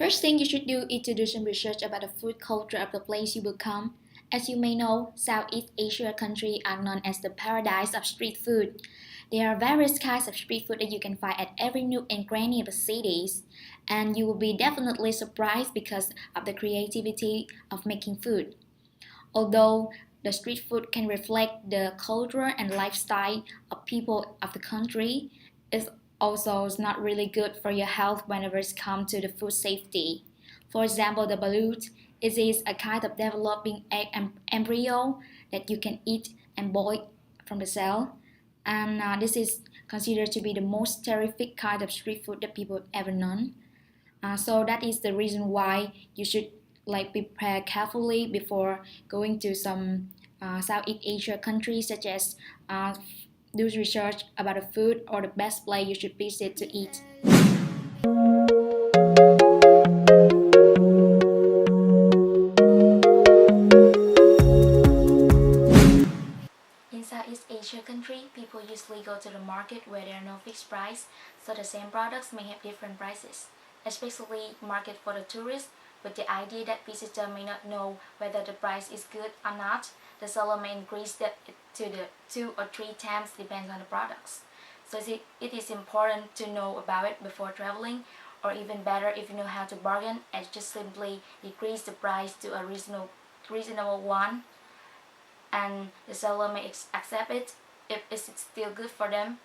first thing you should do is to do some research about the food culture of the place you will come. As you may know, Southeast Asia countries are known as the paradise of street food. There are various kinds of street food that you can find at every nook and cranny of the cities, and you will be definitely surprised because of the creativity of making food. Although the street food can reflect the culture and lifestyle of people of the country, it's also not really good for your health whenever it comes to the food safety. For example, the balut is a kind of developing egg embryo that you can eat and boil from the cell, and this is considered to be the most terrific kind of street food that people have ever known. So that is the reason why you should prepare carefully before going to some Southeast Asia countries, such as do research about the food or the best place you should visit to eat. In Southeast Asia country, people usually go to the market where there are no fixed price, so the same products may have different prices, especially market for the tourists, with the idea that visitor may not know whether the price is good or not. The seller may increase that to the 2 or 3 times depends on the products. So it is important to know about it before traveling, or even better if you know how to bargain and just simply decrease the price to a reasonable one, and the seller may accept it if it's still good for them,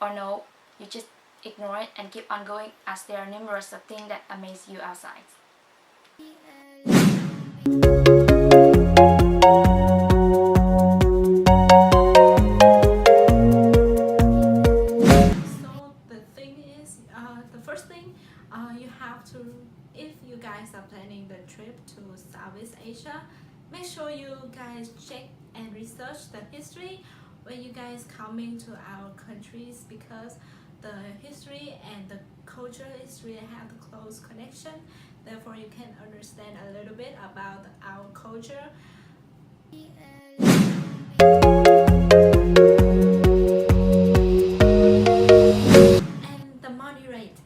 or no, you just ignore it and keep on going, as there are numerous of things that amaze you outside. So the thing is, the first thing you have to, if you guys are planning the trip to Southeast Asia, make sure you guys check and research the history when you guys coming to our countries, because the history and the culture is really have a close connection. Therefore, you can understand a little bit about our culture. And the money rate.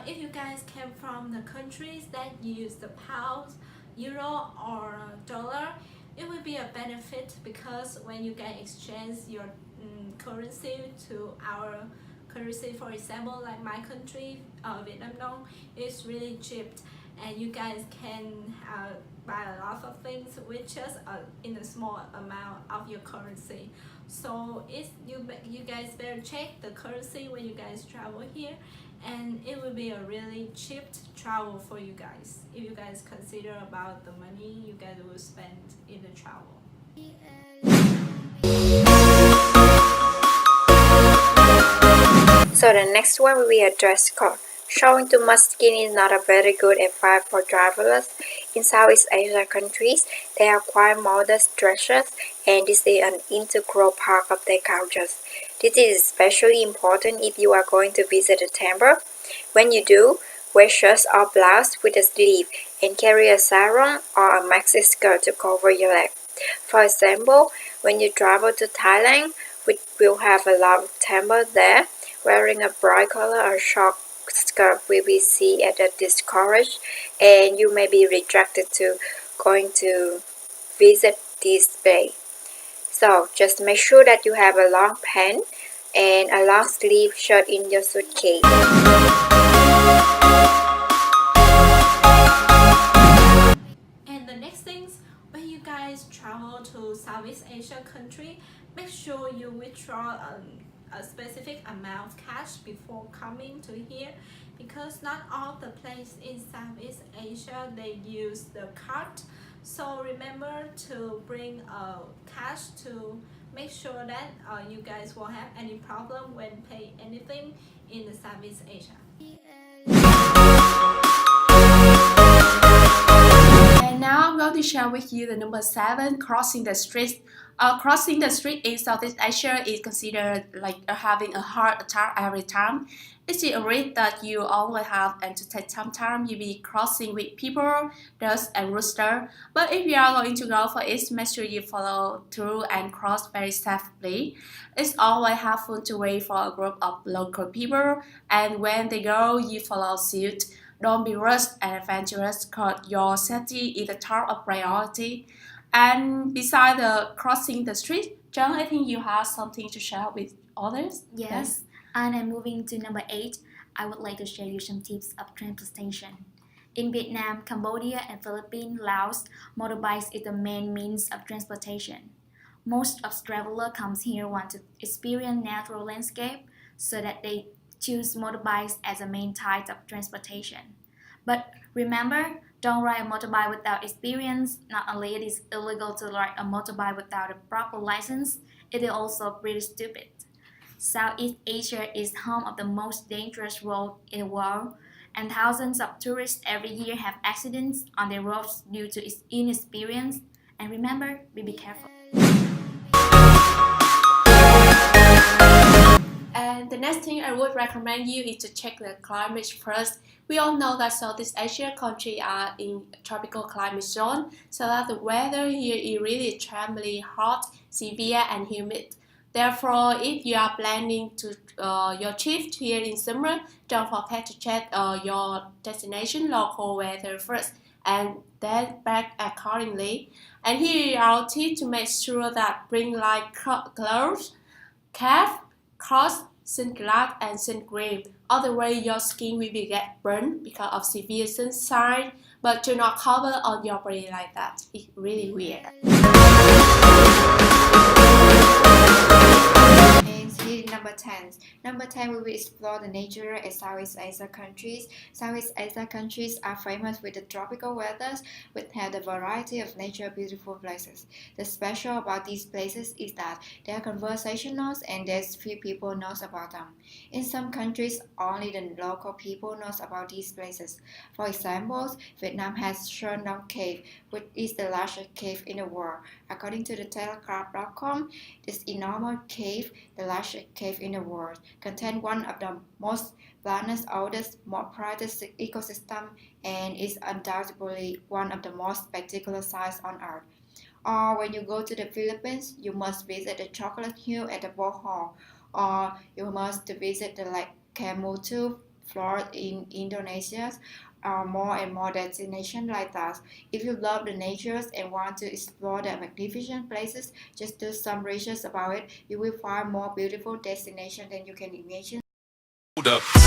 If you guys came from the countries that use the pounds, euro, or dollar, it will be a benefit, because when you can exchange your currency to our currency, for example, like my country, Vietnam Dong, is really cheap, and you guys can buy a lot of things with just in a small amount of your currency. So you guys better check the currency when you guys travel here, and it will be a really cheap travel for you guys if you guys consider about the money you guys will spend in the travel. So the next one will be a dress code. Showing too much skin is not a very good advice for travelers. In Southeast Asia countries, they are quite modest dresses, and this is an integral part of their cultures. This is especially important if you are going to visit a temple. When you do, wear shirts or blouse with a sleeve, and carry a sarong or a maxi skirt to cover your leg. For example, when you travel to Thailand, we will have a lot of temples there. Wearing a bright color or short skirt will be seen as discouraged, and you may be rejected to going to visit this place. So just make sure that you have a long pant and a long sleeve shirt in your suitcase. And the next things, when you guys travel to Southeast Asia country, make sure you withdraw a specific amount of cash before coming to here, because not all the places in Southeast Asia they use the card. So remember to bring cash to make sure that you guys won't have any problem when pay anything in the Southeast Asia. And now I'm going to share with you the number 7, crossing the street. Crossing the street in Southeast Asia is considered like having a heart attack every time. It's a risk that you always have, and to take some time you be crossing with people, dust and rooster. But if you are going to go for it, make sure you follow through and cross very safely. It's always helpful to wait for a group of local people, and when they go, you follow suit. Don't be rushed and adventurous because your safety is the top of priority. And beside the crossing the street, John, I think you have something to share with others. Yes, and I'm moving to number 8. I would like to share you some tips of transportation. In Vietnam, Cambodia, and Philippines, Laos, motorbikes is the main means of transportation. Most of travelers comes here want to experience natural landscape, so that they choose motorbikes as a main type of transportation. But remember, don't ride a motorbike without experience. Not only it is illegal to ride a motorbike without a proper license, it is also pretty stupid. Southeast Asia is home of the most dangerous road in the world, and thousands of tourists every year have accidents on their roads due to inexperience. And remember, be careful. And the next thing I would recommend you is to check the climate first. We all know that Southeast Asia countries are in tropical climate zone, so that the weather here is really extremely hot, severe, and humid. Therefore, if you are planning to your trip here in summer, don't forget to check your destination local weather first, and then pack accordingly. And here are our tips to make sure that bring light clothes, cap, cross, sunglass, and sun cream. Otherwise, your skin will be get burned because of severe sunshine. But do not cover on your body like that. It's really weird. And city number 10. Number 10, we will explore the nature in Southeast Asia countries. Southeast Asia countries are famous with the tropical weather, which have a variety of nature beautiful places. The special about these places is that they are conversational and there's few people knows about them. In some countries, only the local people knows about these places. For example, Vietnam has Sơn Cave, which is the largest cave in the world. According to the Telegraph.com, this enormous cave, the largest cave in the world, contains one of the most planet's oldest, more private ecosystem, and is undoubtedly one of the most spectacular sites on Earth. Or when you go to the Philippines, you must visit the Chocolate Hill at the Bohol, or you must visit the Lake Kemutu Fjord in Indonesia, or more and more destinations like that. If you love the nature and want to explore the magnificent places, just do some research about it. You will find more beautiful destinations than you can imagine. Hold up.